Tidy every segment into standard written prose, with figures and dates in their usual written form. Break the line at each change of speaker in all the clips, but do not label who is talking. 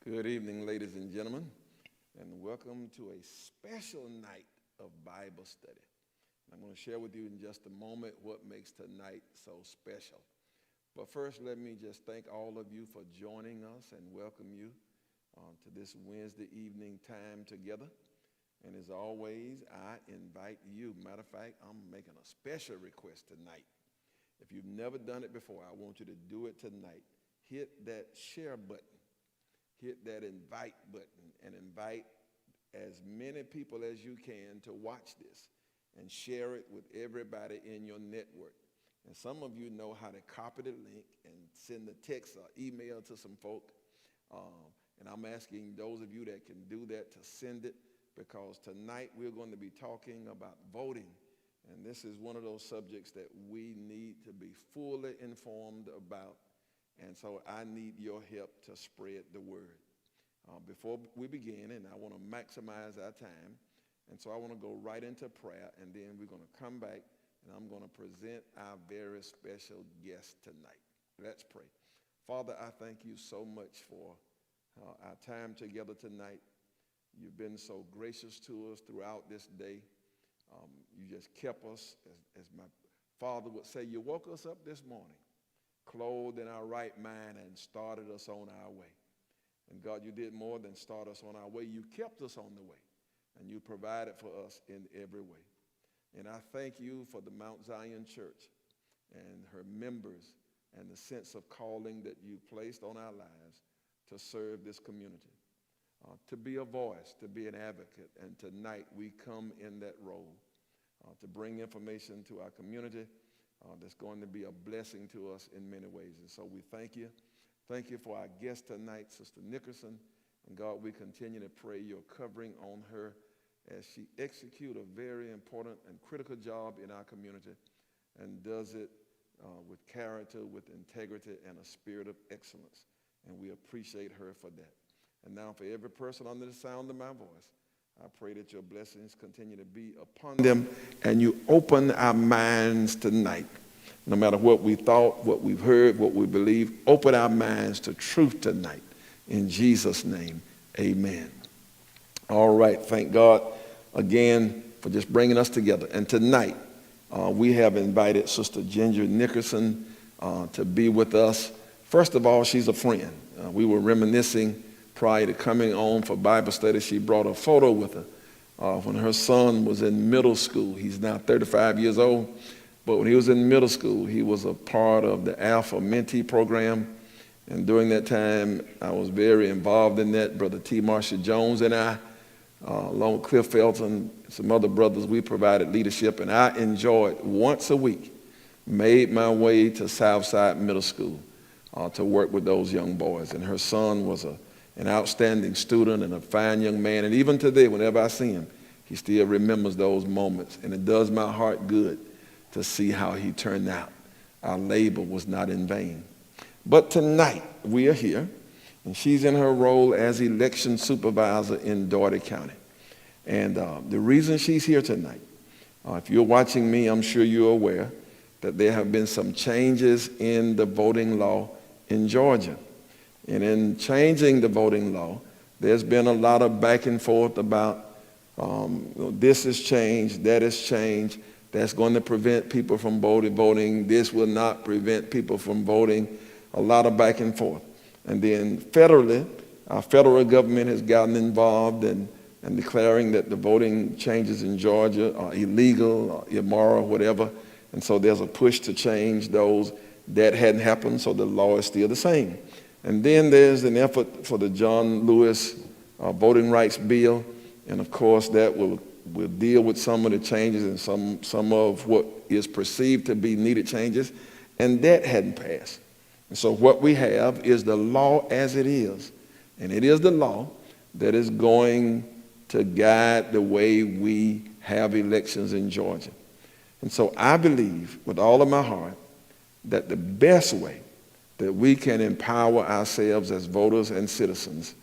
Good evening, ladies and gentlemen, and welcome to a special night of Bible study. I'm going to share with you in just a moment what makes tonight so special. But first, let me just thank all of you for joining us and welcome you to this Wednesday evening time together. And as always, I invite you. Matter of fact, I'm making a special request tonight. If you've never done it before, I want you to do it tonight. Hit that share button. Hit that invite button and invite as many people as you can to watch this and share it with everybody in your network. And some of you know how to copy the link and send a text or email to some folk. And I'm asking those of you that can do that to send it, because tonight we're going to be talking about voting. And this is one of those subjects that we need to be fully informed about. And so I need your help to spread the word. Before we begin, and I want to maximize our time, and so I want to go right into prayer, and then we're going to come back, and I'm going to present our very special guest tonight. Let's pray. Father, I thank you so much for our time together tonight. You've been so gracious to us throughout this day. You just kept us, as my father would say, you woke us up this morning, clothed in our right mind, and started us on our way. And God, you did more than start us on our way. You kept us on the way, and you provided for us in every way. And I thank you for the Mount Zion Church and her members and the sense of calling that you placed on our lives to serve this community, to be a voice, to be an advocate. And tonight we come in that role to bring information to our community that's going to be a blessing to us in many ways. And so we thank you. Thank you for our guest tonight, Sister Nickerson. And God, we continue to pray your covering on her as she executes a very important and critical job in our community and does it with character, with integrity, and a spirit of excellence. And we appreciate her for that. And now for every person under the sound of my voice, I pray that your blessings continue to be upon them, and you open our minds tonight. No matter what we thought, what we've heard, what we believe, open our minds to truth tonight. In Jesus' name, amen. All right, thank God again for just bringing us together. And tonight, we have invited Sister Ginger Nickerson to be with us. First of all, she's a friend. We were reminiscing prior to coming on for Bible study. She brought a photo with her when her son was in middle school. He's now 35 years old. But when he was in middle school, he was a part of the Alpha Mentee program. And during that time, I was very involved in that. Brother T. Marshall Jones and I, along with Cliff Felton, some other brothers, we provided leadership. And I enjoyed once a week, made my way to Southside Middle School to work with those young boys. And her son was an outstanding student and a fine young man. And even today, whenever I see him, he still remembers those moments. And it does my heart good to see how he turned out. Our labor was not in vain. But tonight, we are here, and she's in her role as election supervisor in Dougherty County. And the reason she's here tonight, if you're watching me, I'm sure you're aware that there have been some changes in the voting law in Georgia. And in changing the voting law, there's been a lot of back and forth about this has changed, that has changed. That's going to prevent people from voting. This will not prevent people from voting. A lot of back and forth. And then federally, our federal government has gotten involved and declaring that the voting changes in Georgia are illegal or immoral, whatever. And so there's a push to change those. That hadn't happened, so the law is still the same. And then there's an effort for the John Lewis voting rights bill. And of course, that will deal with some of the changes and some of what is perceived to be needed changes, and that hadn't passed. And so what we have is the law as it is, and it is the law that is going to guide the way we have elections in Georgia. And so I believe with all of my heart that the best way that we can empower ourselves as voters and citizens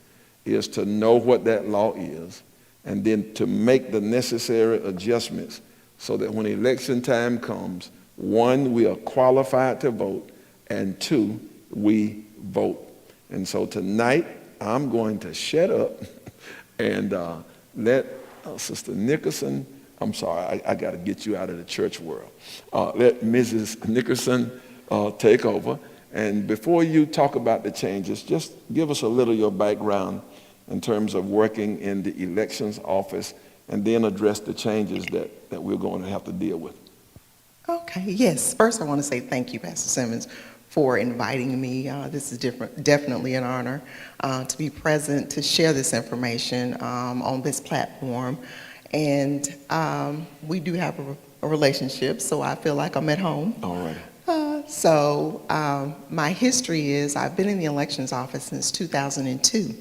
is to know what that law is, and then to make the necessary adjustments so that when election time comes, one, we are qualified to vote, and two, we vote. And so tonight, I'm going to shut up and let Sister Nickerson, I'm sorry, I got to get you out of the church world. Let Mrs. Nickerson take over. And before you talk about the changes, just give us a little of your background in terms of working in the elections office, and then address the changes that we're going to have to deal with.
Okay, yes. First, I want to say thank you, Pastor Simmons, for inviting me. This is definitely an honor to be present, to share this information on this platform. And we do have a relationship, so I feel like I'm at home.
All right.
My history is I've been in the elections office since 2002.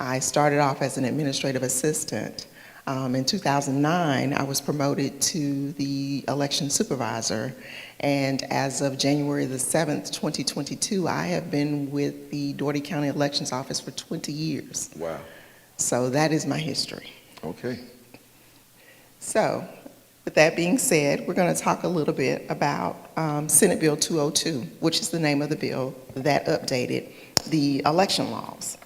I started off as an administrative assistant. In 2009, I was promoted to the election supervisor, and as of January the 7th, 2022, I have been with the Dougherty County Elections Office for 20 years.
Wow.
So that is my history.
Okay.
So, with that being said, we're going to talk a little bit about Senate Bill 202, which is the name of the bill that updated the election laws.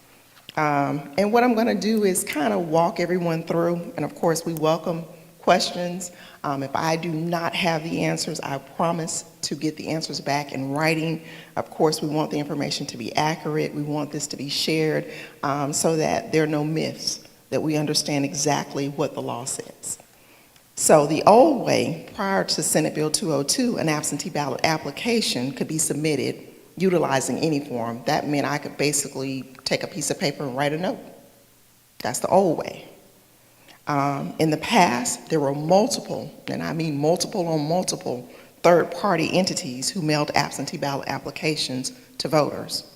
And what I'm going to do is kind of walk everyone through, and of course we welcome questions. If I do not have the answers, I promise to get the answers back in writing. Of course, we want the information to be accurate. We want this to be shared so that there are no myths, that we understand exactly what the law says. So the old way, prior to Senate Bill 202, an absentee ballot application could be submitted utilizing any form. That meant I could basically take a piece of paper and write a note. That's the old way. In the past, there were multiple, and I mean multiple on multiple, third-party entities who mailed absentee ballot applications to voters.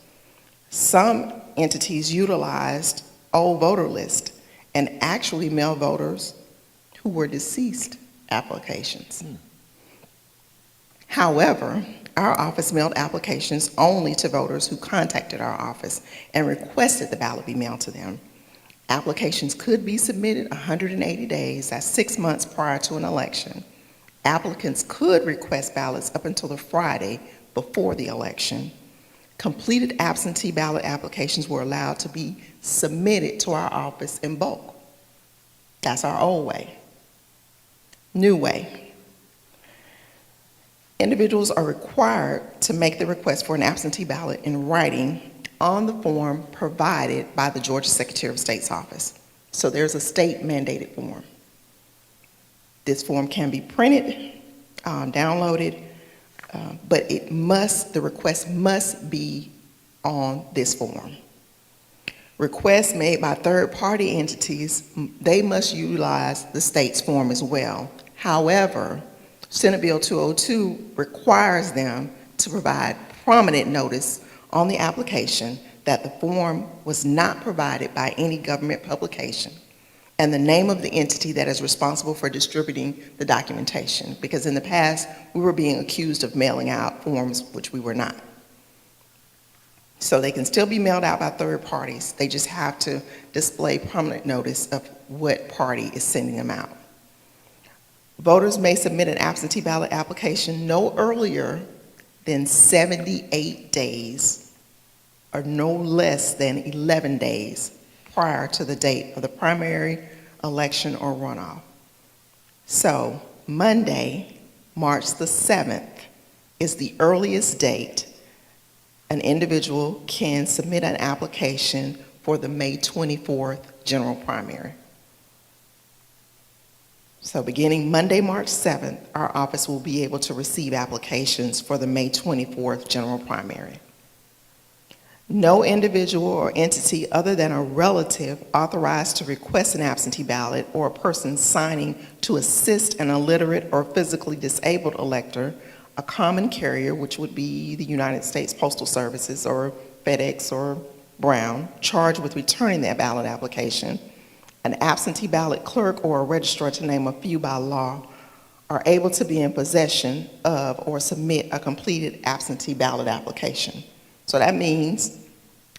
Some entities utilized old voter lists and actually mailed voters who were deceased applications. However, our office mailed applications only to voters who contacted our office and requested the ballot be mailed to them. Applications could be submitted 180 days, that's 6 months prior to an election. Applicants could request ballots up until the Friday before the election. Completed absentee ballot applications were allowed to be submitted to our office in bulk. That's our old way. New way. Individuals are required to make the request for an absentee ballot in writing on the form provided by the Georgia Secretary of State's office. So there's a state mandated form. This form can be printed, downloaded, but the request must be on this form. Requests made by third-party entities, they must utilize the state's form as well. However, Senate Bill 202 requires them to provide prominent notice on the application that the form was not provided by any government publication and the name of the entity that is responsible for distributing the documentation, because in the past we were being accused of mailing out forms which we were not. So they can still be mailed out by third parties. They just have to display prominent notice of what party is sending them out. Voters may submit an absentee ballot application no earlier than 78 days or no less than 11 days prior to the date of the primary, election, or runoff. So Monday, March the 7th, is the earliest date an individual can submit an application for the May 24th general primary. So beginning Monday, March 7th, our office will be able to receive applications for the May 24th general primary. No individual or entity other than a relative authorized to request an absentee ballot or a person signing to assist an illiterate or physically disabled elector, a common carrier, which would be the United States Postal Services or FedEx or Brown, charged with returning that ballot application, an absentee ballot clerk or a registrar, to name a few by law, are able to be in possession of or submit a completed absentee ballot application. So that means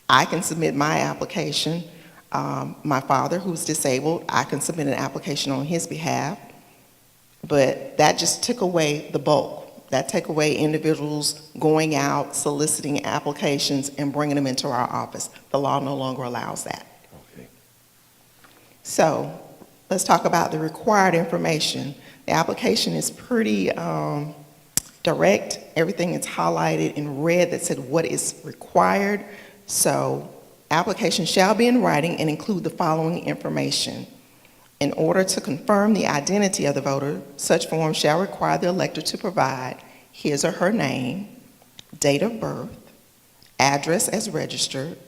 I can submit my application. My father, who's disabled, I can submit an application on his behalf, but that just took away the bulk. That take away individuals going out, soliciting applications, and bringing them into our office. The law no longer allows that.
Okay.
So let's talk about the required information. The application is pretty direct. Everything is highlighted in red that said what is required. So application shall be in writing and include the following information. In order to confirm the identity of the voter, such form shall require the elector to provide his or her name, date of birth, address as registered,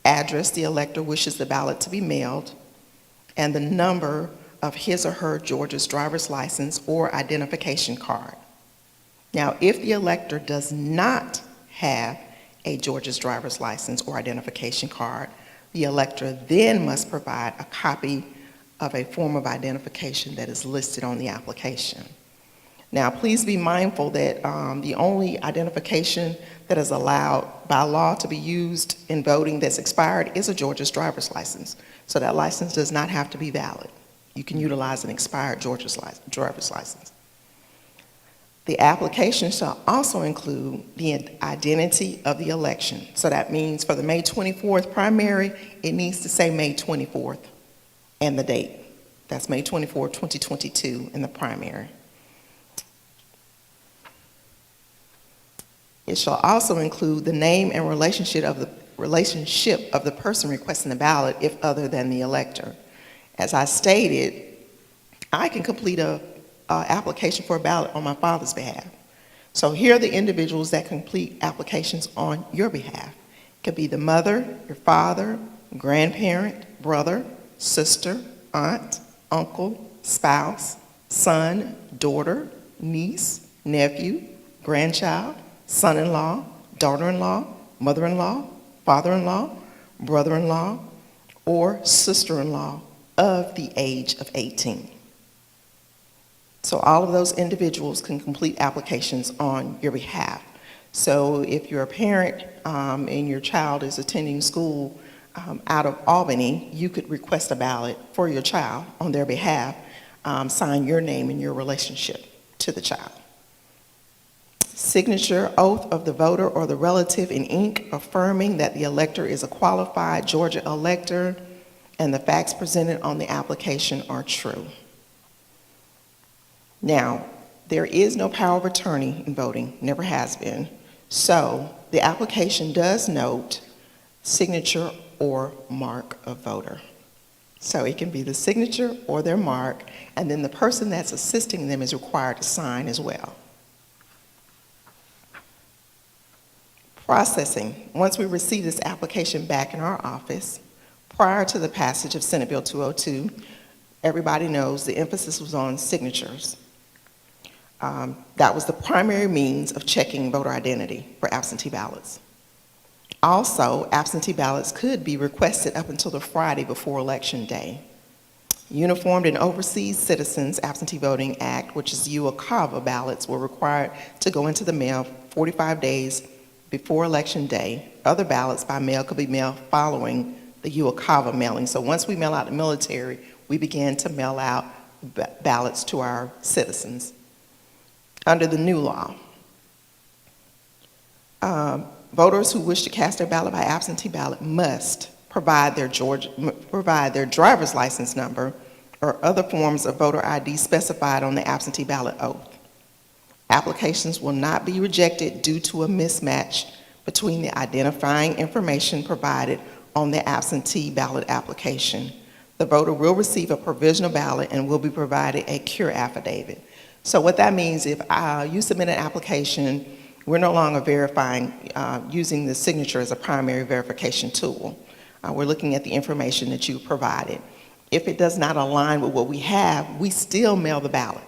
address the elector wishes the ballot to be mailed, and the number of his or her Georgia's driver's license or identification card. Now, if the elector does not have a Georgia's driver's license or identification card, the elector then must provide a copy of a form of identification that is listed on the application. Now, please be mindful that the only identification that is allowed by law to be used in voting that's expired is a Georgia's driver's license. So that license does not have to be valid. You can utilize an expired Georgia's driver's license. The application shall also include the identity of the election. So that means for the May 24th primary, it needs to say May 24th and the date. That's May 24, 2022 in the primary. It shall also include the name and relationship of the person requesting the ballot if other than the elector. As I stated, I can complete a application for a ballot on my father's behalf. So here are the individuals that complete applications on your behalf. It could be the mother, your father, grandparent, brother, sister, aunt, uncle, spouse, son, daughter, niece, nephew, grandchild, son-in-law, daughter-in-law, mother-in-law, father-in-law, brother-in-law, or sister-in-law of the age of 18. So all of those individuals can complete applications on your behalf. So if you're a parent and your child is attending school out of Albany, you could request a ballot for your child on their behalf, sign your name and your relationship to the child. Signature, oath of the voter or the relative in ink affirming that the elector is a qualified Georgia elector and the facts presented on the application are true. Now, there is no power of attorney in voting, never has been. So the application does note signature or mark of voter. So it can be the signature or their mark, and then the person that's assisting them is required to sign as well. Processing. Once we receive this application back in our office, prior to the passage of Senate Bill 202, everybody knows the emphasis was on signatures. That was the primary means of checking voter identity for absentee ballots. Also, absentee ballots could be requested up until the Friday before Election Day. Uniformed and Overseas Citizens Absentee Voting Act, which is UOCAVA ballots, were required to go into the mail 45 days before Election Day. Other ballots by mail could be mailed following the UOCAVA mailing. So once we mail out the military, we began to mail out ballots to our citizens. Under the new law, voters who wish to cast their ballot by absentee ballot must provide their driver's license number or other forms of voter ID specified on the absentee ballot oath. Applications will not be rejected due to a mismatch between the identifying information provided on the absentee ballot application. The voter will receive a provisional ballot and will be provided a cure affidavit. So what that means, if you submit an application, we're no longer verifying using the signature as a primary verification tool. We're looking at the information that you provided. If it does not align with what we have, we still mail the ballot.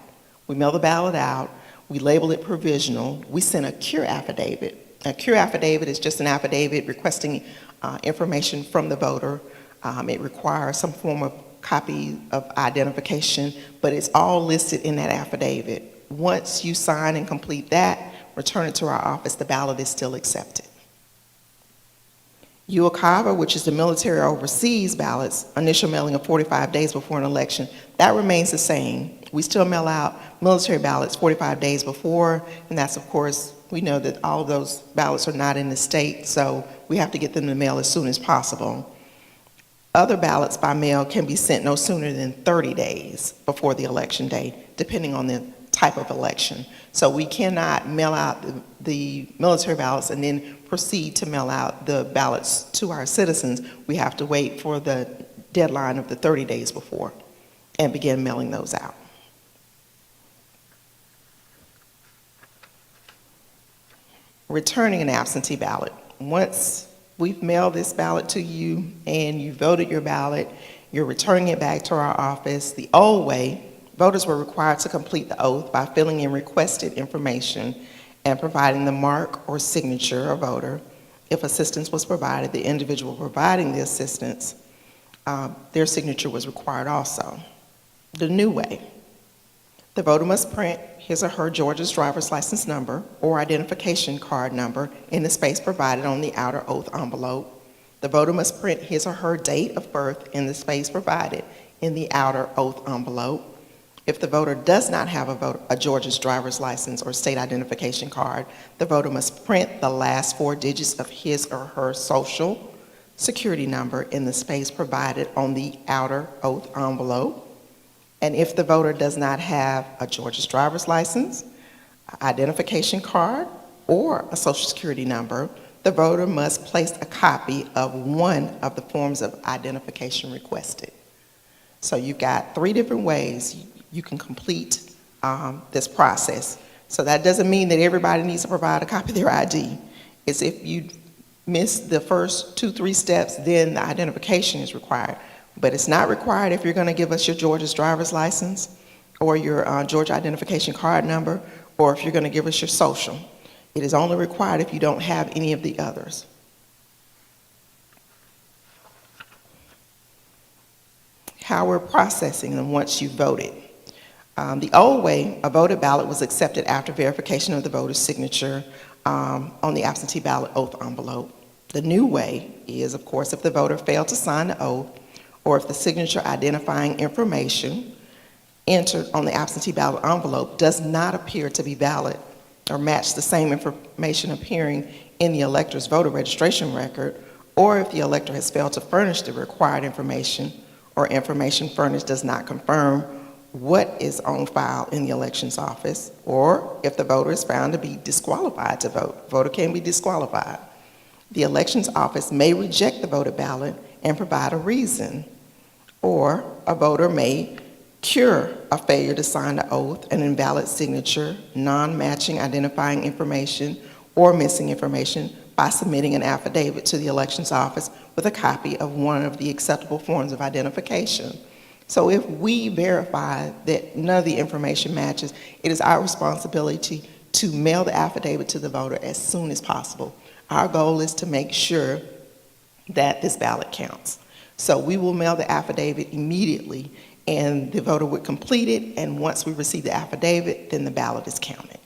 We mail the ballot out, we label it provisional, we send a cure affidavit. A cure affidavit is just an affidavit requesting information from the voter. It requires some form of copy of identification, but it's all listed in that affidavit. Once you sign and complete that, return it to our office, the ballot is still accepted. UOCAVA, which is the military overseas ballots, initial mailing of 45 days before an election, that remains the same. We still mail out military ballots 45 days before, and that's, of course, we know that all of those ballots are not in the state, so we have to get them to mail as soon as possible. Other ballots by mail can be sent no sooner than 30 days before the election day, depending on the type of election. So we cannot mail out the military ballots and then proceed to mail out the ballots to our citizens. We have to wait for the deadline of the 30 days before and begin mailing those out. Returning an absentee ballot. Once we've mailed this ballot to you and you voted your ballot, you're returning it back to our office. The old way, voters were required to complete the oath by filling in requested information and providing the mark or signature of voter. If assistance was provided, the individual providing the assistance, their signature was required also. The new way, the voter must print his or her Georgia's driver's license number or identification card number in the space provided on the outer oath envelope. The voter must print his or her date of birth in the space provided in the outer oath envelope. If the voter does not have a Georgia's driver's license or state identification card, the voter must print the last 4 digits of his or her social security number in the space provided on the outer oath envelope. And if the voter does not have a Georgia's driver's license, identification card, or a social security number, the voter must place a copy of one of the forms of identification requested. So you've got 3 different ways you can complete this process. So that doesn't mean that everybody needs to provide a copy of their ID. It's if you miss the first 2-3 steps, then the identification is required. But it's not required if you're going to give us your Georgia's driver's license or your Georgia identification card number, or if you're going to give us your social. It is only required if you don't have any of the others. How we're processing them once you voted. The old way, a voted ballot was accepted after verification of the voter's signature on the absentee ballot oath envelope. The new way is, of course, if the voter failed to sign the oath, or if the signature identifying information entered on the absentee ballot envelope does not appear to be valid or match the same information appearing in the elector's voter registration record, or if the elector has failed to furnish the required information or information furnished does not confirm what is on file in the elections office, or if the voter is found to be disqualified to vote. Voter can be disqualified. The elections office may reject the voted ballot and provide a reason, or a voter may cure a failure to sign the oath, an invalid signature, non-matching identifying information, or missing information by submitting an affidavit to the elections office with a copy of one of the acceptable forms of identification. So if we verify that none of the information matches, it is our responsibility to mail the affidavit to the voter as soon as possible. Our goal is to make sure that this ballot counts. So we will mail the affidavit immediately, and the voter would complete it, and once we receive the affidavit, then the ballot is counted.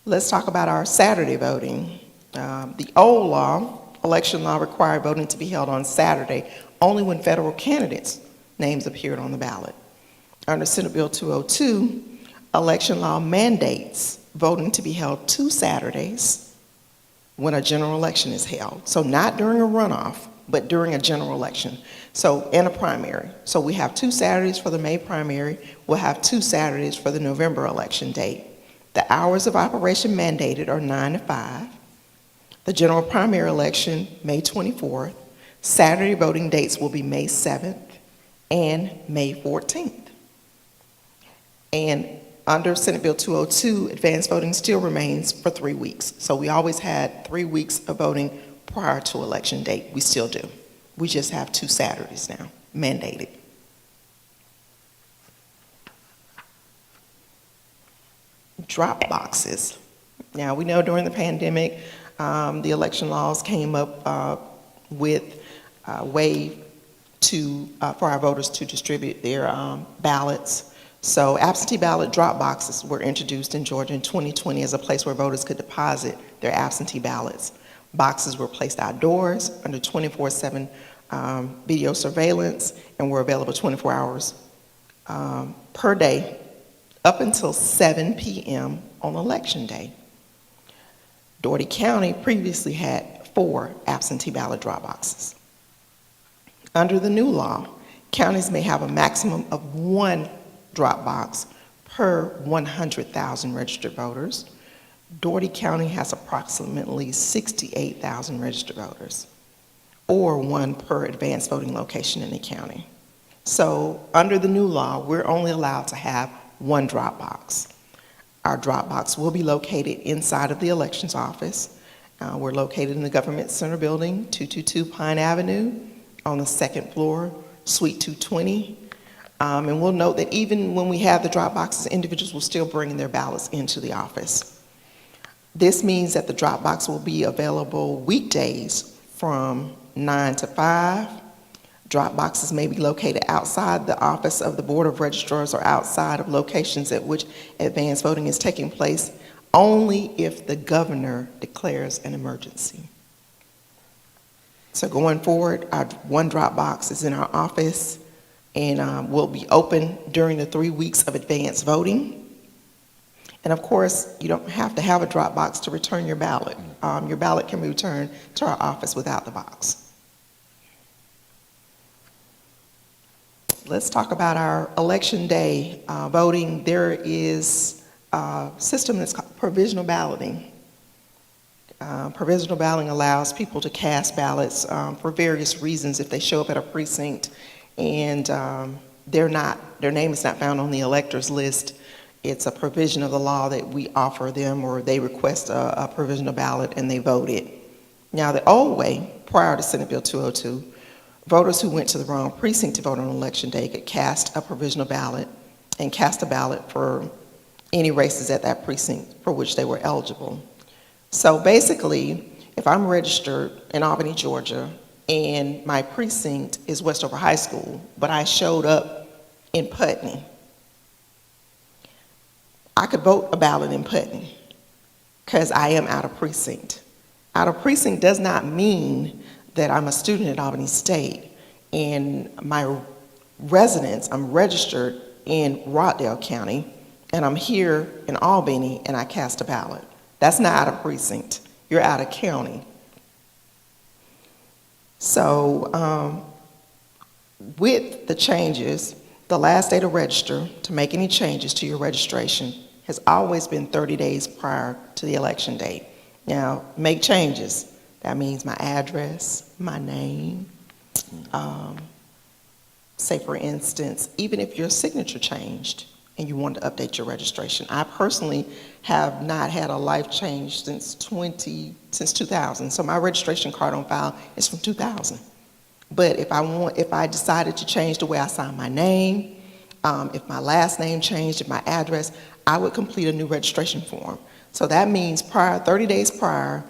Let's talk about our Saturday voting. The old law, election law, required voting to be held on Saturday only when federal candidates' names appeared on the ballot. Under Senate Bill 202, election law mandates voting to be held 2 Saturdays when a general election is held. So not during a runoff, but during a general election. So, and a primary. So we have 2 Saturdays for the May primary. We'll have 2 Saturdays for the November election date. The hours of operation mandated are 9 to 5. The general primary election, May 24th. Saturday voting dates will be May 7th and May 14th. And under Senate Bill 202, advanced voting still remains for 3 weeks. So we always had 3 weeks of voting prior to election date. We still do. We just have 2 Saturdays now, mandated. Drop boxes. Now, we know during the pandemic, the election laws came up with a way for our voters to distribute their ballots. So absentee ballot drop boxes were introduced in Georgia in 2020 as a place where voters could deposit their absentee ballots. Boxes were placed outdoors under 24/7 video surveillance and were available 24 hours per day up until 7 p.m. on Election Day. Dougherty County previously had 4 absentee ballot drop boxes. Under the new law, counties may have a maximum of 1 drop box per 100,000 registered voters. Dougherty County has approximately 68,000 registered voters, or 1 per advanced voting location in the county. So under the new law, we're only allowed to have 1 drop box. Our drop box will be located inside of the elections office. We're located in the Government Center Building, 222 Pine Avenue, on the 2nd floor, Suite 220. And we'll note that even when we have the drop boxes, individuals will still bring their ballots into the office. This means that the drop box will be available weekdays from 9 to 5. Drop boxes may be located outside the office of the Board of Registrars or outside of locations at which advanced voting is taking place, only if the governor declares an emergency. So going forward, our 1 drop box is in our office and will be open during the 3 weeks of advanced voting. And of course, you don't have to have a drop box to return your ballot. Your ballot can be returned to our office without the box. Let's talk about our election day voting. There is a system that's called provisional balloting. Provisional balloting allows people to cast ballots for various reasons if they show up at a precinct and their name is not found on the electors list. It's a provision of the law that we offer them, or they request a provisional ballot and they vote it. Now, the old way, prior to Senate Bill 202, voters who went to the wrong precinct to vote on Election Day could cast a provisional ballot and cast a ballot for any races at that precinct for which they were eligible. So basically, if I'm registered in Albany, Georgia, and my precinct is Westover High School, but I showed up in Putney, I could vote a ballot in Putney because I am out of precinct. Out of precinct does not mean that I'm a student at Albany State and my residence, I'm registered in Rockdale County and I'm here in Albany and I cast a ballot. That's not out of precinct. You're out of county. So with the changes, the last day to register to make any changes to your registration has always been 30 days prior to the election date. Now, make changes. That means my address, my name. Say, for instance, even if your signature changed and you want to update your registration. I personally have not had a life change since 2000. So my registration card on file is from 2000. But if I decided to change the way I sign my name, if my last name changed, if my address, I would complete a new registration form. So that means 30 days prior,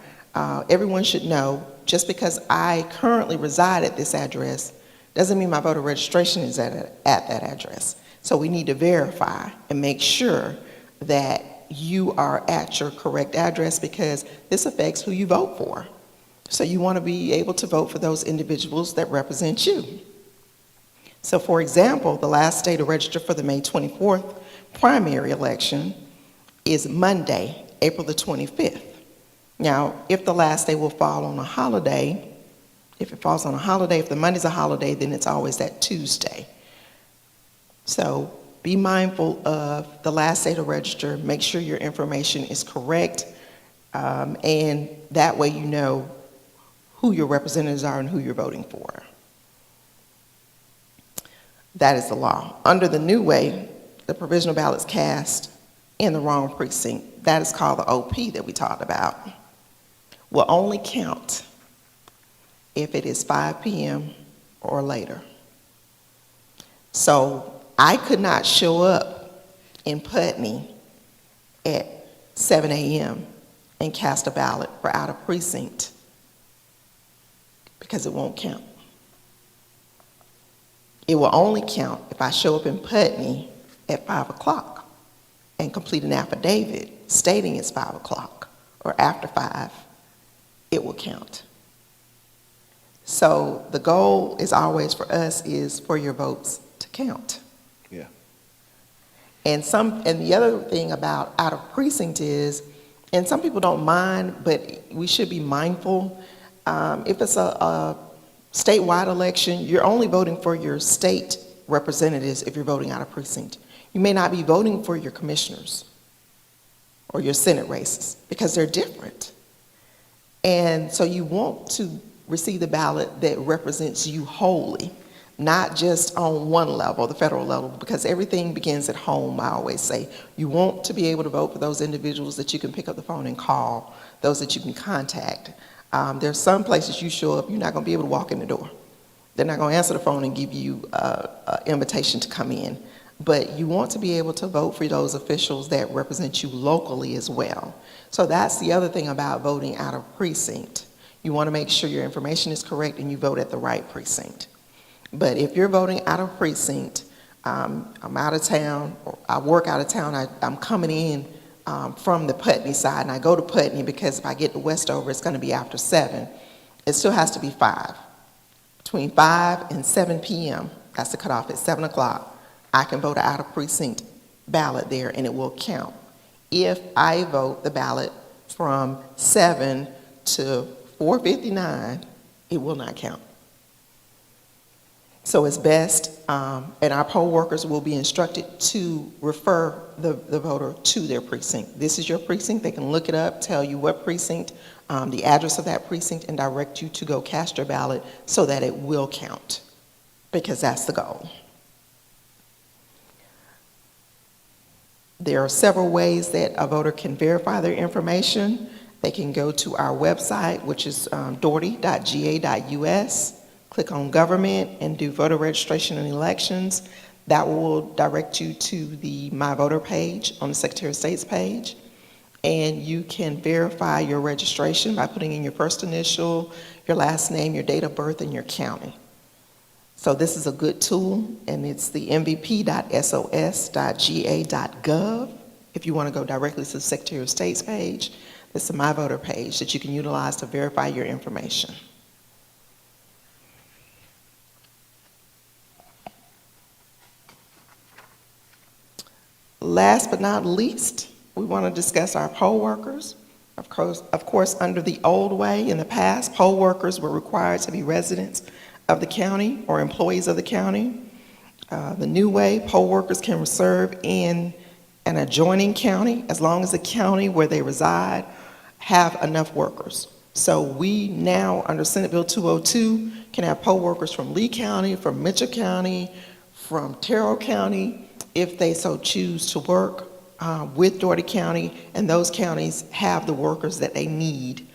everyone should know, just because I currently reside at this address doesn't mean my voter registration is at that address. So we need to verify and make sure that you are at your correct address, because this affects who you vote for. So you want to be able to vote for those individuals that represent you. So for example, the last day to register for the May 24th primary election is Monday, April the 25th. Now, if the last day will fall on a holiday, if it falls on a holiday, if the Monday's a holiday, then it's always that Tuesday. So be mindful of the last day to register, make sure your information is correct, and that way you know who your representatives are and who you're voting for. That is the law. Under the new way, the provisional ballots cast in the wrong precinct, that is called the OP that we talked about, will only count if it is 5 p.m. or later. So I could not show up in Putney at 7 a.m. and cast a ballot for out of precinct because it won't count. It will only count if I show up in Putney at 5 o'clock and complete an affidavit stating it's 5 o'clock or after 5. it will count. So the goal is always for us is for your votes to count.
Yeah.
And the other thing about out of precinct is, and some people don't mind, but we should be mindful. If it's a statewide election, you're only voting for your state representatives if you're voting out of precinct. You may not be voting for your commissioners or your Senate races because they're different. And so you want to receive the ballot that represents you wholly, not just on one level, the federal level, because everything begins at home, I always say. You want to be able to vote for those individuals that you can pick up the phone and call, those that you can contact. There's some places you show up, you're not going to be able to walk in the door. They're not going to answer the phone and give you an invitation to come in. But you want to be able to vote for those officials that represent you locally as well. So that's the other thing about voting out of precinct. You want to make sure your information is correct and you vote at the right precinct. But if you're voting out of precinct, I'm out of town, or I work out of town, I'm coming in from the Putney side, and I go to Putney because if I get to Westover, it's going to be after 7. It still has to be 5. Between 5 and 7 p.m., that's the cutoff, at 7 o'clock, I can vote out of precinct ballot there, and it will count. If I vote the ballot from 7 to 4:59, it will not count. So it's best, and our poll workers will be instructed to refer the voter to their precinct. This is your precinct. They can look it up, tell you what precinct, the address of that precinct, and direct you to go cast your ballot so that it will count, because that's the goal. There are several ways that a voter can verify their information. They can go to our website, which is doherty.ga.us. Click on government and do voter registration and elections. That will direct you to the My Voter page on the Secretary of State's page. And you can verify your registration by putting in your first initial, your last name, your date of birth, and your county. So this is a good tool, and it's the mvp.sos.ga.gov. If you want to go directly to the Secretary of State's page, it's the My Voter page that you can utilize to verify your information. Last but not least, we want to discuss our poll workers. Of course, under the old way, in the past, poll workers were required to be residents of the county or employees of the county. The new way, poll workers can serve in an adjoining county as long as the county where they reside have enough workers. So we now, under Senate Bill 202, can have poll workers from Lee County, from Mitchell County, from Terrell County, if they so choose to work with Doherty County, and those counties have the workers that they need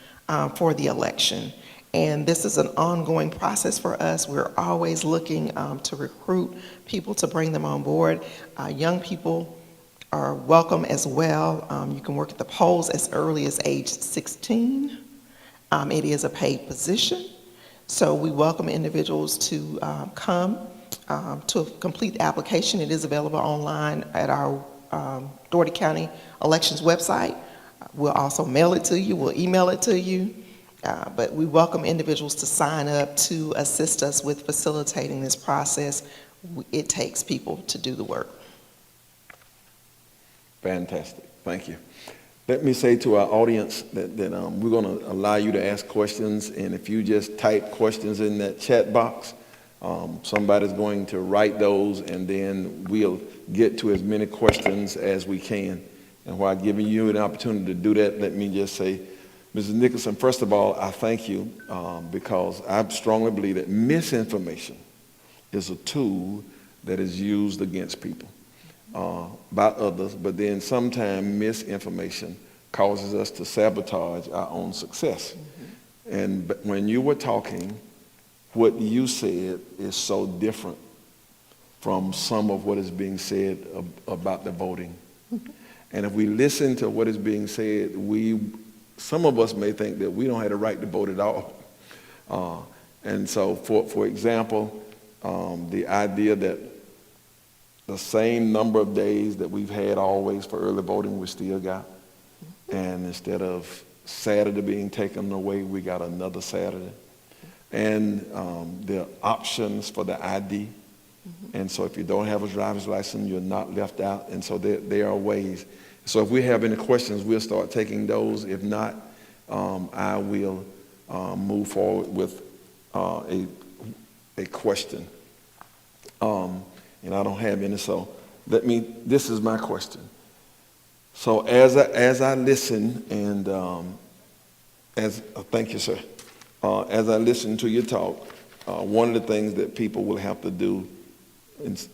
for the election. And this is an ongoing process for us. We're always looking to recruit people to bring them on board. Young people are welcome as well. You can work at the polls as early as age 16. It is a paid position. So we welcome individuals to come to complete the application. It is available online at our Doherty County Elections website. We'll also mail it to you, we'll email it to you, but we welcome individuals to sign up to assist us with facilitating this process. It takes people to do the work.
Fantastic, thank you. Let me say to our audience that we're going to allow you to ask questions, and if you just type questions in that chat box, somebody's going to write those, and then we'll get to as many questions as we can. And while giving you an opportunity to do that, let me just say, Mrs. Nickerson, first of all, I thank you because I strongly believe that misinformation is a tool that is used against people by others, but then sometimes misinformation causes us to sabotage our own success. And when you were talking, what you said is so different from some of what is being said about the voting. And if we listen to what is being said, some of us may think that we don't have the right to vote at all. And so, for example, the idea that the same number of days that we've had always for early voting, we still got. And instead of Saturday being taken away, we got another Saturday. And there are options for the ID. And so if you don't have a driver's license, you're not left out. And so there are ways. So if we have any questions, we'll start taking those. If not, I will move forward with a question. And I don't have any, so this is my question. So as I listen and thank you, sir. As I listen to your talk, one of the things that people will have to do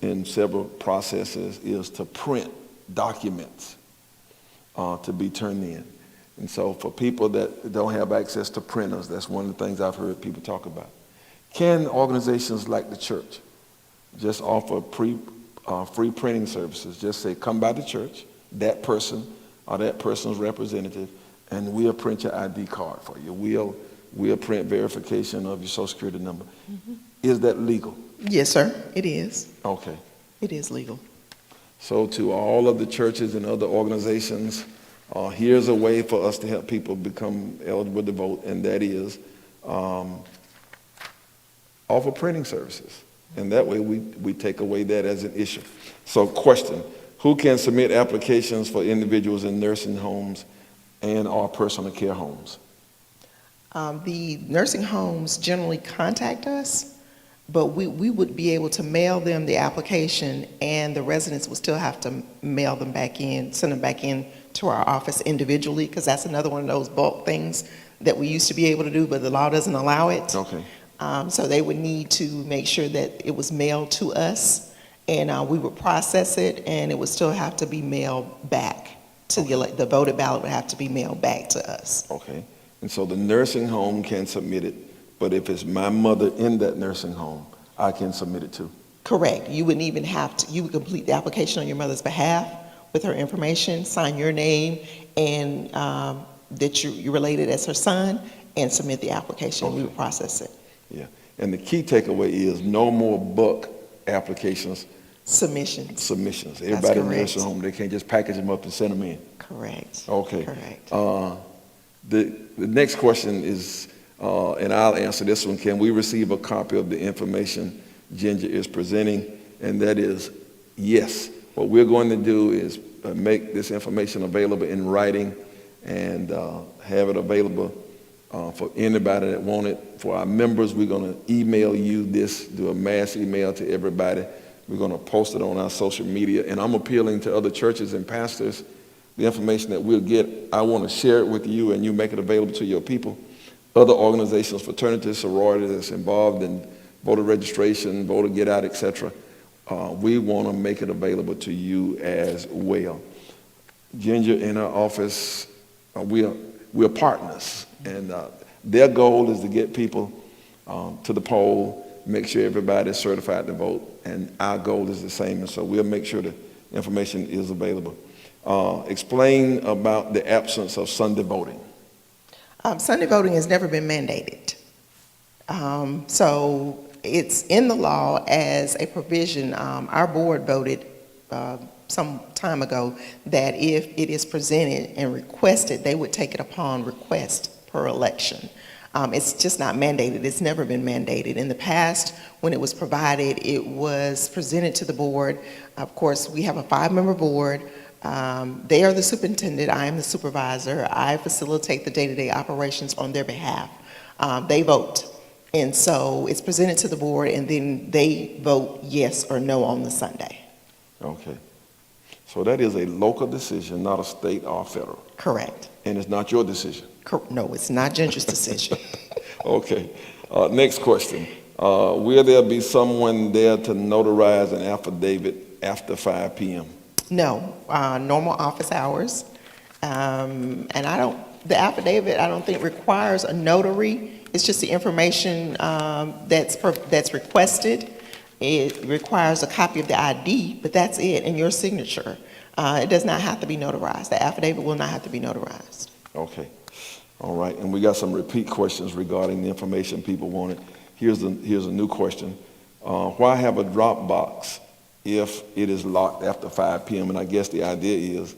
in several processes is to print documents to be turned in. And so for people that don't have access to printers, that's one of the things I've heard people talk about. Can organizations like the church just offer free printing services? Just say, come by the church, that person or that person's representative, and we'll print your ID card for you. We'll print verification of your Social Security number. Is that legal?
Yes, sir, it is.
Okay.
It is legal.
So to all of the churches and other organizations, here's a way for us to help people become eligible to vote, and that is offer printing services. And that way we take away that as an issue. So question, who can submit applications for individuals in nursing homes and or personal care homes?
The nursing homes generally contact us, but we would be able to mail them the application, and the residents would still have to mail them back in, send them back in to our office individually, because that's another one of those bulk things that we used to be able to do, but the law doesn't allow it.
Okay.
So they would need to make sure that it was mailed to us, and we would process it, and it would still have to be mailed back to the voted ballot would have to be mailed back to us.
Okay. And so the nursing home can submit it, but if it's my mother in that nursing home, I can submit it too.
Correct. You wouldn't even have to, you would complete the application on your mother's behalf with her information, sign your name, and that you're related as her son, and submit the application. Okay. We would process it.
Yeah. And the key takeaway is no more bulk applications.
Submissions.
Everybody in the nursing home, they can't just package them up and send them in.
Correct.
Okay.
Correct.
The next question is, and I'll answer this one, can we receive a copy of the information Ginger is presenting? And that is yes. What we're going to do is make this information available in writing and have it available for anybody that want it. For our members, we're going to email you this, do a mass email to everybody. We're going to post it on our social media. And I'm appealing to other churches and pastors. The information that we'll get, I want to share it with you, and you make it available to your people. Other organizations, fraternities, sororities that's involved in voter registration, voter get out, etc. We want to make it available to you as well. Ginger in our office, we're partners, and their goal is to get people to the poll, make sure everybody's certified to vote, and our goal is the same, and so we'll make sure the information is available. Explain about the absence of Sunday voting.
Sunday voting has never been mandated. So it's in the law as a provision. Our board voted some time ago that if it is presented and requested, they would take it upon request per election. It's just not mandated. It's never been mandated. In the past, when it was provided, it was presented to the board. Of course, we have a 5-member board. They are the superintendent. I am the supervisor. I facilitate the day-to-day operations on their behalf. They vote. And so it's presented to the board, and then they vote yes or no on the Sunday.
Okay. So that is a local decision, not a state or federal.
Correct.
And it's not your decision.
No, it's not Ginger's decision.
Okay. Next question. Will there be someone there to notarize an affidavit after 5 p.m.?
No, normal office hours. And the affidavit, I don't think requires a notary. It's just the information that's requested. It requires a copy of the ID, but that's it, and your signature. It does not have to be notarized. The affidavit will not have to be notarized.
Okay. All right. And we got some repeat questions regarding the information people wanted. Here's a new question. Why have a drop box if it is locked after 5 p.m.? And I guess the idea is,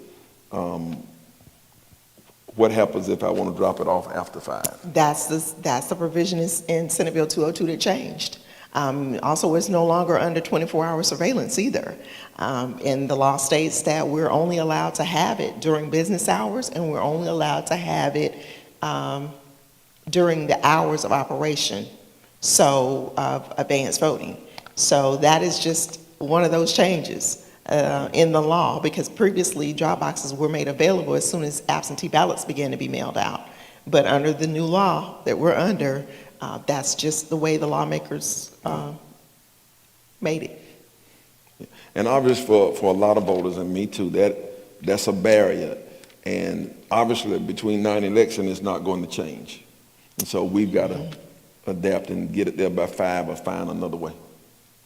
What happens if I want to drop it off after 5?
That's the provision in Senate Bill 202 that changed. Also, it's no longer under 24-hour surveillance either. And the law states that we're only allowed to have it during business hours, and we're only allowed to have it during the hours of operation, so of advanced voting. So that is just one of those changes in the law, because previously drop boxes were made available as soon as absentee ballots began to be mailed out. But under the new law that we're under, that's just the way the lawmakers made it.
And obviously for a lot of voters, and me too, that's a barrier. And obviously between now and election, it's not going to change. And so we've got to adapt and get it there by 5 or find another way.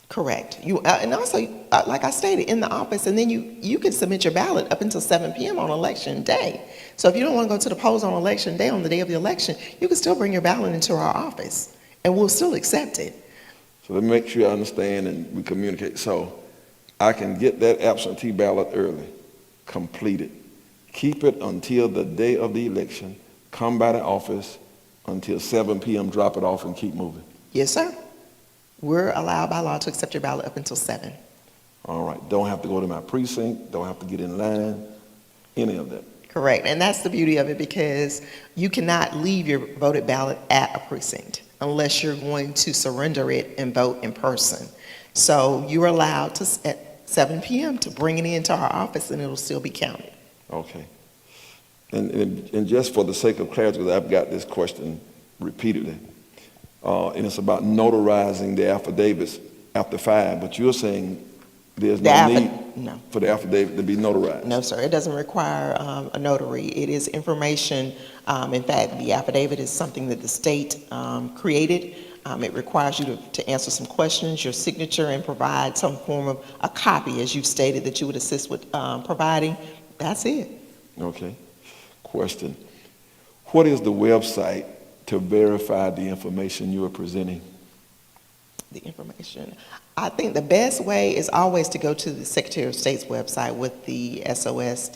Correct. And also, like I stated, in the office, and then you can submit your ballot up until 7 p.m. on election day. So if you don't want to go to the polls on election day, on the day of the election, you can still bring your ballot into our office, and we'll still accept it.
So let me make sure I understand and we communicate. So I can get that absentee ballot early, complete it, keep it until the day of the election, come by the office until 7 p.m., drop it off, and keep moving.
Yes, sir. We're allowed by law to accept your ballot up until 7.
All right. Don't have to go to my precinct. Don't have to get in line. Any of that.
Correct. And that's the beauty of it, because you cannot leave your voted ballot at a precinct unless you're going to surrender it and vote in person. So you're allowed to, at 7 p.m., to bring it into our office, and it'll still be counted.
Okay. And just for the sake of clarity, because I've got this question repeatedly, and it's about notarizing the affidavits after 5, but you're saying there's no need for the affidavit to be notarized?
No, sir. It doesn't require a notary. It is information. In fact, the affidavit is something that the state created. It requires you to answer some questions, your signature, and provide some form of a copy, as you've stated, that you would assist with providing. That's it.
Okay. Question. What is the website to verify the information you are presenting?
The information. I think the best way is always to go to the Secretary of State's website with the sos.ga.gov,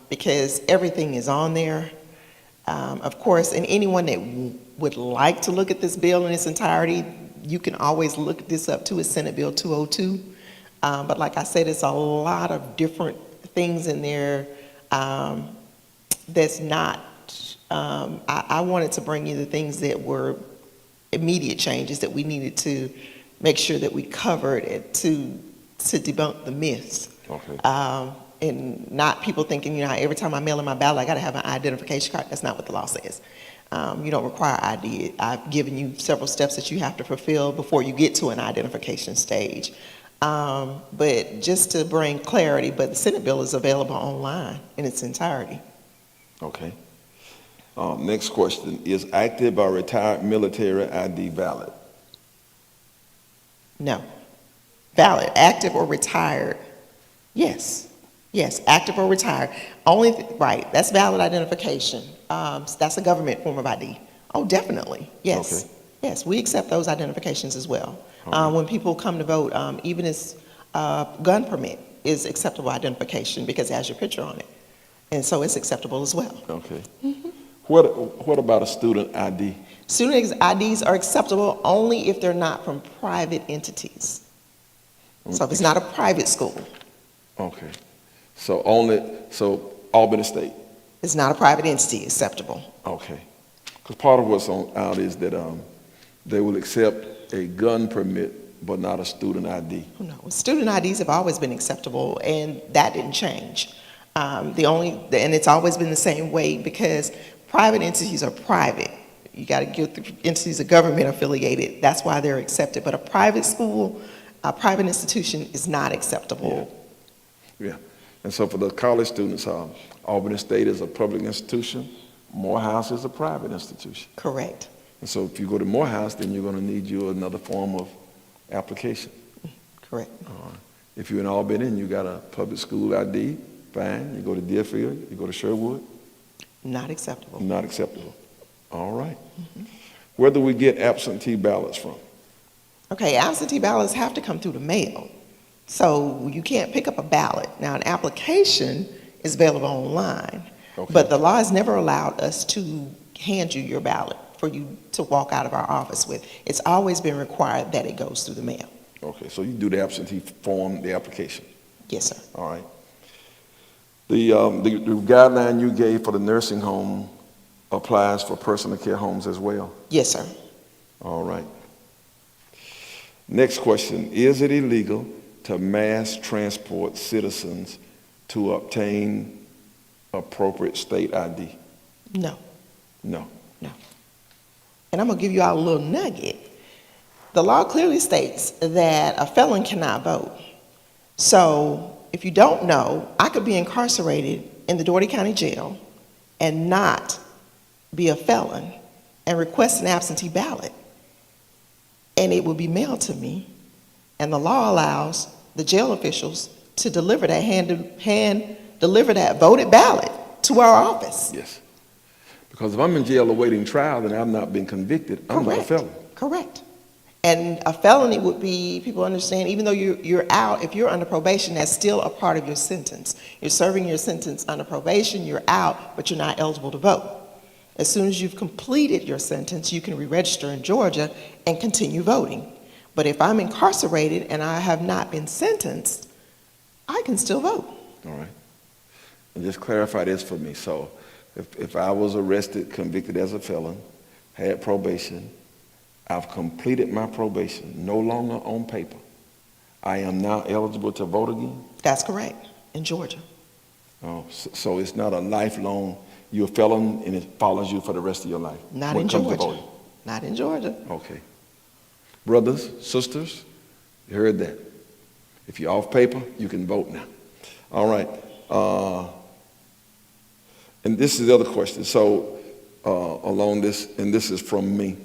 because everything is on there. Of course, and anyone that would like to look at this bill in its entirety, you can always look this up too. It's Senate Bill 202. But like I said, it's a lot of different things in there that's not, I wanted to bring you the things that were immediate changes that we needed to make sure that we covered it to debunk the myths.
Okay.
And not people thinking, every time I mail in my ballot, I got to have an identification card. That's not what the law says. You don't require ID. I've given you several steps that you have to fulfill before you get to an identification stage. But just to bring clarity, but the Senate bill is available online in its entirety.
Okay. Next question. Is active or retired military ID valid?
No. Valid. Active or retired? Yes. Yes, active or retired. Right, that's valid identification. That's a government form of ID. Oh, definitely. Yes.
Okay.
Yes, we accept those identifications as well. When people come to vote, even as gun permit is acceptable identification because it has your picture on it. And so it's acceptable as well.
Okay. Mm-hmm. What about a student ID?
Student IDs are acceptable only if they're not from private entities. So if it's not a private school.
Okay. So Albany State.
It's not a private entity acceptable.
Okay. Because part of what's out is that they will accept a gun permit, but not a student ID.
Oh, no, student IDs have always been acceptable, and that didn't change. And it's always been the same way because private entities are private. You got to get the entities are government affiliated. That's why they're accepted. But a private school, a private institution is not acceptable.
Yeah. And so for the college students, Albany State is a public institution. Morehouse is a private institution.
Correct.
And so if you go to Morehouse, then you're going to need another form of application.
Correct.
If you're in Albany and you got a public school ID, fine. You go to Deerfield, you go to Sherwood.
Not acceptable.
Not acceptable. All right. Mm-hmm. Where do we get absentee ballots from?
Okay, absentee ballots have to come through the mail. So you can't pick up a ballot. Now, an application is available online.
Okay.
But the law has never allowed us to hand you your ballot for you to walk out of our office with. It's always been required that it goes through the mail.
Okay, so you do the absentee form, the application.
Yes, sir.
All right. The guideline you gave for the nursing home applies for personal care homes as well.
Yes, sir.
All right. Next question. Is it illegal to mass transport citizens to obtain appropriate state ID?
No.
No.
No. And I'm going to give you all a little nugget. The law clearly states that a felon cannot vote. So if you don't know, I could be incarcerated in the Dougherty County Jail and not be a felon and request an absentee ballot. And it will be mailed to me. And the law allows the jail officials to deliver that deliver that voted ballot to our office.
Yes. Because if I'm in jail awaiting trial and I've not been convicted, I'm not a felon.
Correct. And a felony would be, people understand, even though you're out, if you're under probation, that's still a part of your sentence. You're serving your sentence under probation, you're out, but you're not eligible to vote. As soon as you've completed your sentence, you can re-register in Georgia and continue voting. But if I'm incarcerated and I have not been sentenced, I can still vote.
All right. And just clarify this for me. So if I was arrested, convicted as a felon, had probation, I've completed my probation, no longer on paper, I am now eligible to vote again?
That's correct, in Georgia.
Oh, so it's not a lifelong, you're a felon and it follows you for the rest of your life?
Not in Georgia. Not in Georgia.
Okay. Brothers, sisters, you heard that. If you're off paper, you can vote now. All right. And this is the other question. So along this, and this is from me,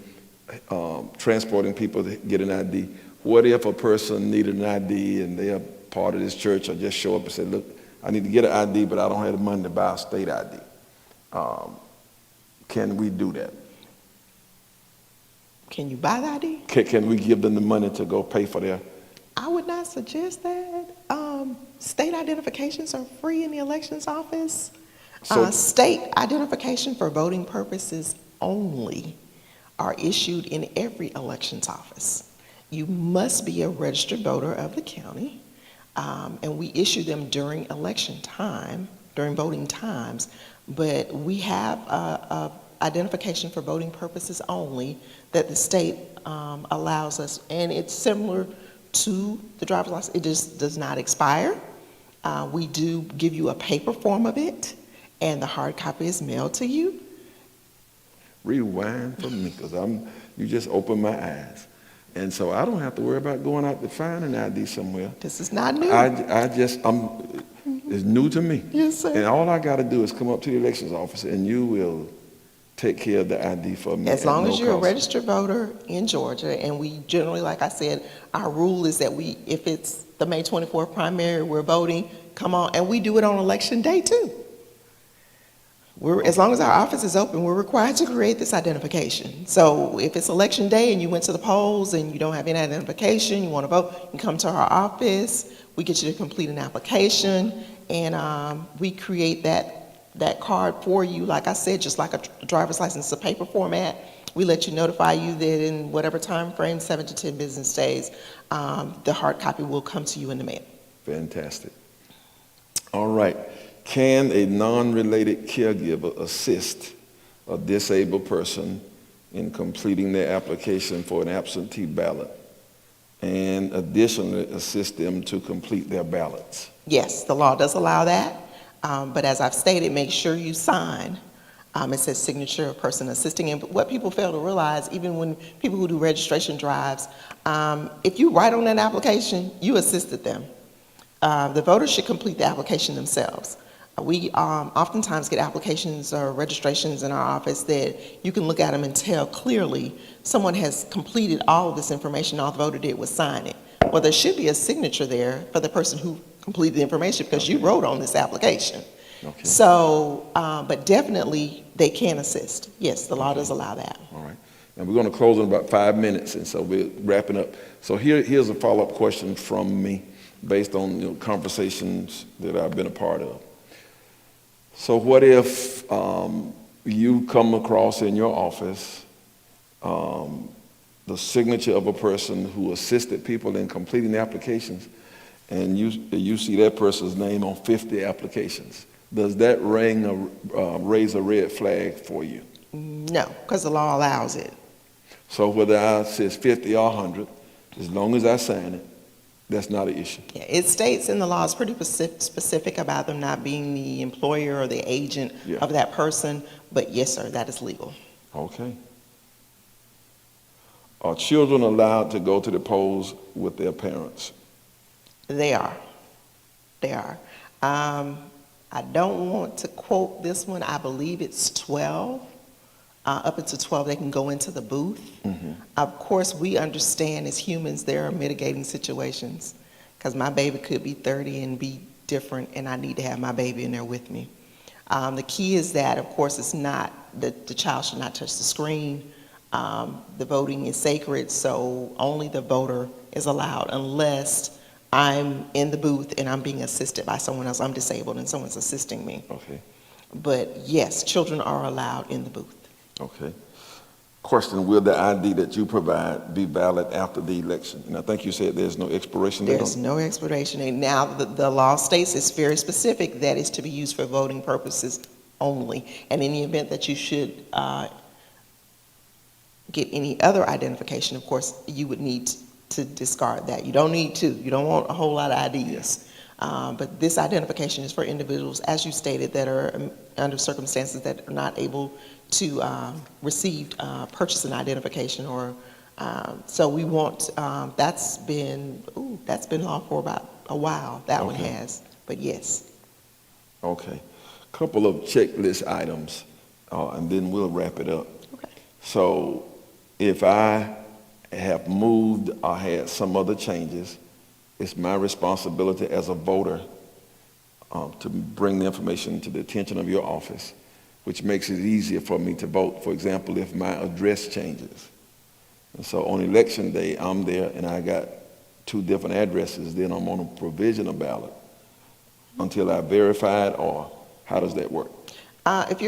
transporting people to get an ID. What if a person needed an ID and they are part of this church, or just show up and say, look, I need to get an ID, but I don't have the money to buy a state ID. Can we do that?
Can you buy the ID?
Can we give them the money to go pay for their?
I would not suggest that. State identifications are free in the elections office.
So-
State identification for voting purposes only are issued in every elections office. You must be a registered voter of the county, and we issue them during election time, during voting times, but we have a identification for voting purposes only that the state allows us, and it's similar to the driver's license. It just does not expire. We do give you a paper form of it, and the hard copy is mailed to you.
Rewind for me, because you just opened my eyes. And so I don't have to worry about going out to find an ID somewhere.
This is not new.
It's new to me.
Yes, sir.
And all I got to do is come up to the elections office and you will take care of the ID for me.
As long
at
as
no
you're
cost.
a registered voter in Georgia, and we generally, like I said, our rule is that if it's the May 24th primary, we're voting, come on, and we do it on election day too. As long as our office is open, we're required to create this identification. So if it's election day and you went to the polls and you don't have any identification, you want to vote, you can come to our office, we get you to complete an application, and we create that card for you. Like I said, just like a driver's license, a paper format. We let you notify you that in whatever time frame, 7 to 10 business days, the hard copy will come to you in the mail.
Fantastic. All right. Can a non-related caregiver assist a disabled person in completing their application for an absentee ballot and additionally assist them to complete their ballots?
Yes, the law does allow that, but as I've stated, make sure you sign. It says signature of person assisting. And what people fail to realize, even when people who do registration drives, if you write on that application, you assisted them. The voters should complete the application themselves. We oftentimes get applications or registrations in our office that you can look at them and tell clearly someone has completed all of this information, all the voter did was sign it. Well, there should be a signature there for the person who completed the information because you wrote on this application.
Okay.
So, but definitely they can assist. Yes, the law does allow that.
All right. And we're going to close in about 5 minutes, and so we're wrapping up. So here's a follow-up question from me based on conversations that I've been a part of. So what if you come across in your office the signature of a person who assisted people in completing the applications, and you see that person's name on 50 applications? Does that raise a red flag for you?
No, because the law allows it.
So whether I says 50 or 100, as long as I sign it, that's not an issue.
Yeah, it states in the law, it's pretty specific about them not being the employer or the agent of that person, but yes, sir, that is legal.
Okay. Are children allowed to go to the polls with their parents?
They are. They are. I don't want to quote this one. I believe it's 12. Up until 12, they can go into the booth.
Mm-hmm.
Of course, we understand as humans there are mitigating situations, because my baby could be 30 and be different, and I need to have my baby in there with me. The key is that, of course, it's not that the child should not touch the screen. The voting is sacred, so only the voter is allowed unless I'm in the booth and I'm being assisted by someone else. I'm disabled and someone's assisting me.
Okay.
But yes, children are allowed in the booth.
Okay. Question, will the ID that you provide be valid after the election? And I think you said there's no expiration date.
There's no expiration date. Now, the law states it's very specific that it's to be used for voting purposes only. And in the event that you should get any other identification, of course, you would need to discard that. You don't need to. You don't want a whole lot of IDs. But this identification is for individuals, as you stated, that are under circumstances that are not able to receive purchase and identification, or so we want. That's been law for about a while. That one has, but yes.
Okay, couple of checklist items, and then we'll wrap it up.
Okay.
So, if I have moved or had some other changes, it's my responsibility as a voter to bring the information to the attention of your office, which makes it easier for me to vote. For example, if my address changes. And so on election day, I'm there and I got 2 different addresses, then I'm on a provisional ballot until I verify it, or how does that work?
If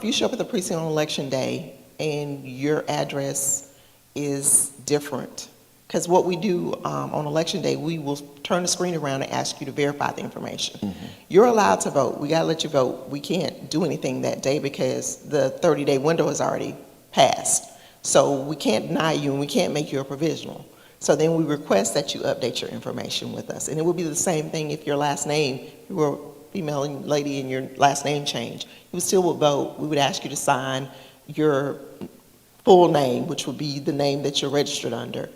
you show up at the precinct on election day and your address is different, because what we do on election day, we will turn the screen around and ask you to verify the information. Mm-hmm. You're allowed to vote. We got to let you vote. We can't do anything that day because the 30-day window has already passed. So we can't deny you and we can't make you a provisional. So then we request that you update your information with us. And it would be the same thing if your last name, you were a female lady and your last name changed. You still would vote. We would ask you to sign your full name, which would be the name that you're registered under.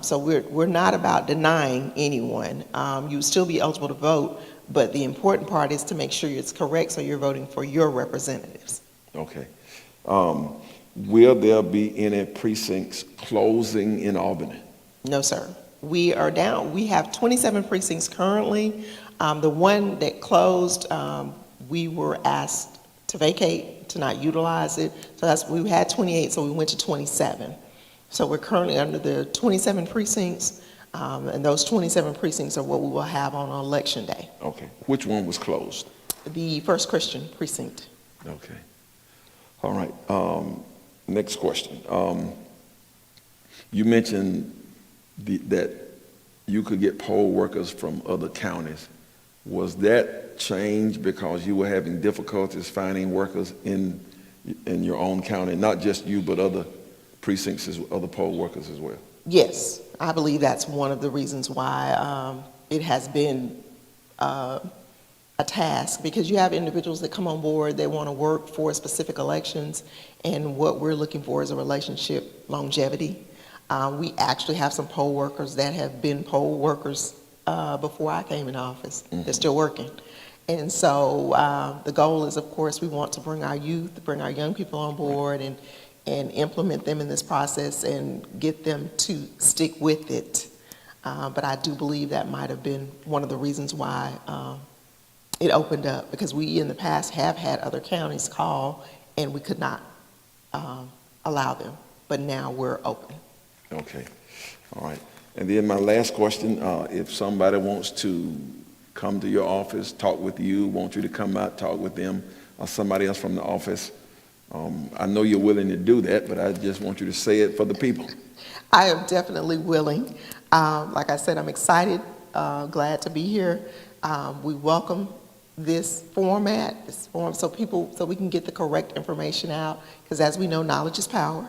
So we're not about denying anyone. You would still be eligible to vote, but the important part is to make sure it's correct so you're voting for your representatives.
Okay. Will there be any precincts closing in Albany?
No, sir. We are down. We have 27 precincts currently. The one that closed, we were asked to vacate, to not utilize it. So we had 28, so we went to 27. So we're currently under the 27 precincts, and those 27 precincts are what we will have on election day.
Okay. Which one was closed?
The First Christian precinct.
Okay. All right. Next question. You mentioned that you could get poll workers from other counties. Was that changed because you were having difficulties finding workers in your own county, not just you, but other precincts, other poll workers as well?
Yes, I believe that's one of the reasons why it has been a task, because you have individuals that come on board, they want to work for specific elections, and what we're looking for is a relationship longevity. We actually have some poll workers that have been poll workers before I came in office. Mm-hmm. They're still working. And so the goal is, of course, we want to bring our youth, bring our young people on board and implement them in this process and get them to stick with it. But I do believe that might have been one of the reasons why it opened up, because we in the past have had other counties call and we could not allow them, but now we're open.
Okay, all right. And then my last question, if somebody wants to come to your office, talk with you, want you to come out, talk with them, or somebody else from the office. I know you're willing to do that, but I just want you to say it for the people.
I am definitely willing. Like I said, I'm excited, glad to be here. We welcome this format, so we can get the correct information out, because as we know, knowledge is power,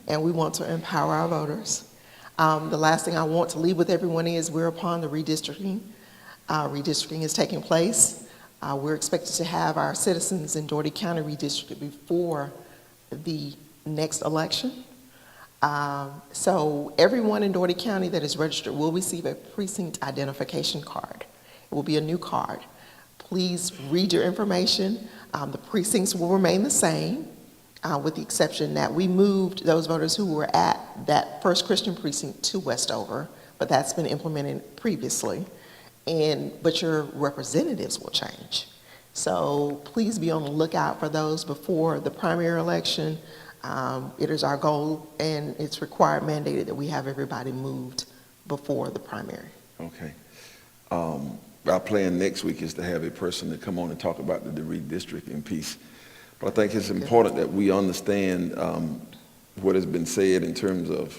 and we want to empower our voters. The last thing I want to leave with everyone is we're upon the redistricting. Redistricting is taking place. We're expected to have our citizens in Dougherty County redistricted before the next election. So everyone in Dougherty County that is registered will receive a precinct identification card. It will be a new card. Please read your information. The precincts will remain the same, with the exception that we moved those voters who were at that First Christian precinct to Westover, but that's been implemented previously. But your representatives will change. So please be on the lookout for those before the primary election. It is our goal, and it's required, mandated, that we have everybody moved before the primary.
Okay. Our plan next week is to have a person to come on and talk about the redistricting piece. But I think it's important that we understand what has been said in terms of,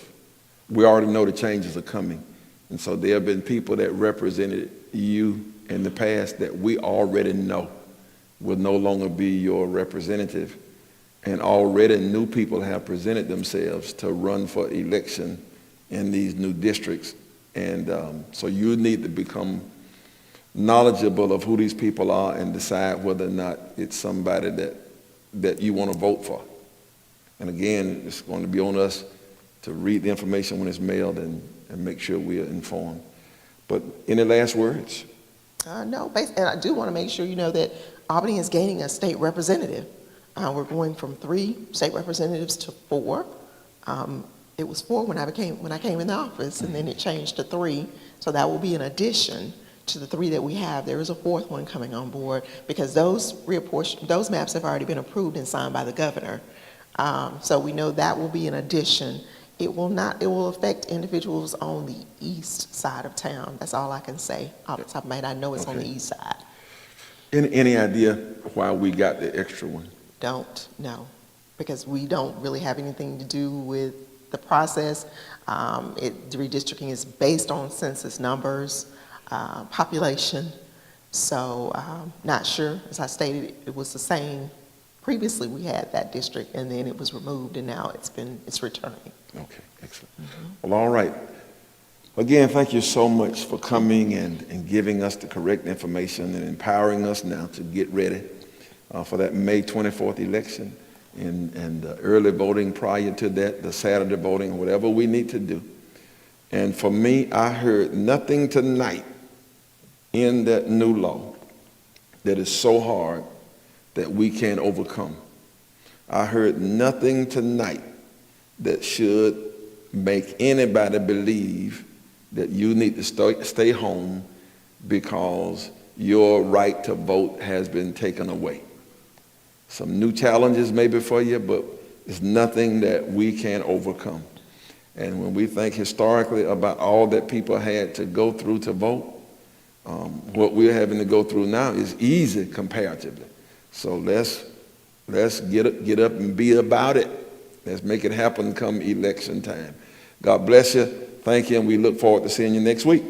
we already know the changes are coming. And so there have been people that represented you in the past that we already know will no longer be your representative. And already new people have presented themselves to run for election in these new districts. And so you need to become knowledgeable of who these people are and decide whether or not it's somebody that you want to vote for. And again, it's going to be on us to read the information when it's mailed and make sure we are informed. But any last words?
No, and I do want to make sure you know that Albany is gaining a state representative. We're going from 3 state representatives to 4. It was 4 when I came in the office, and then it changed to 3. So that will be an addition to the 3 that we have. There is a 4th one coming on board, because those maps have already been approved and signed by the governor. So we know that will be an addition. It will affect individuals on the east side of town. That's all I can say off the top of my head. I know it's on the east side.
Any idea why we got the extra one?
Don't know, because we don't really have anything to do with the process. The redistricting is based on census numbers, population. So not sure. As I stated, it was the same. Previously, we had that district, and then it was removed, and now it's returning.
Okay, excellent. Well, all right. Again, thank you so much for coming and giving us the correct information and empowering us now to get ready for that May 24th election and early voting prior to that, the Saturday voting, whatever we need to do. And for me, I heard nothing tonight in that new law that is so hard that we can't overcome. I heard nothing tonight that should make anybody believe that you need to stay home because your right to vote has been taken away. Some new challenges maybe for you, but it's nothing that we can't overcome. And when we think historically about all that people had to go through to vote, what we're having to go through now is easy comparatively. So let's get up and be about it. Let's make it happen come election time. God bless you. Thank you, and we look forward to seeing you next week.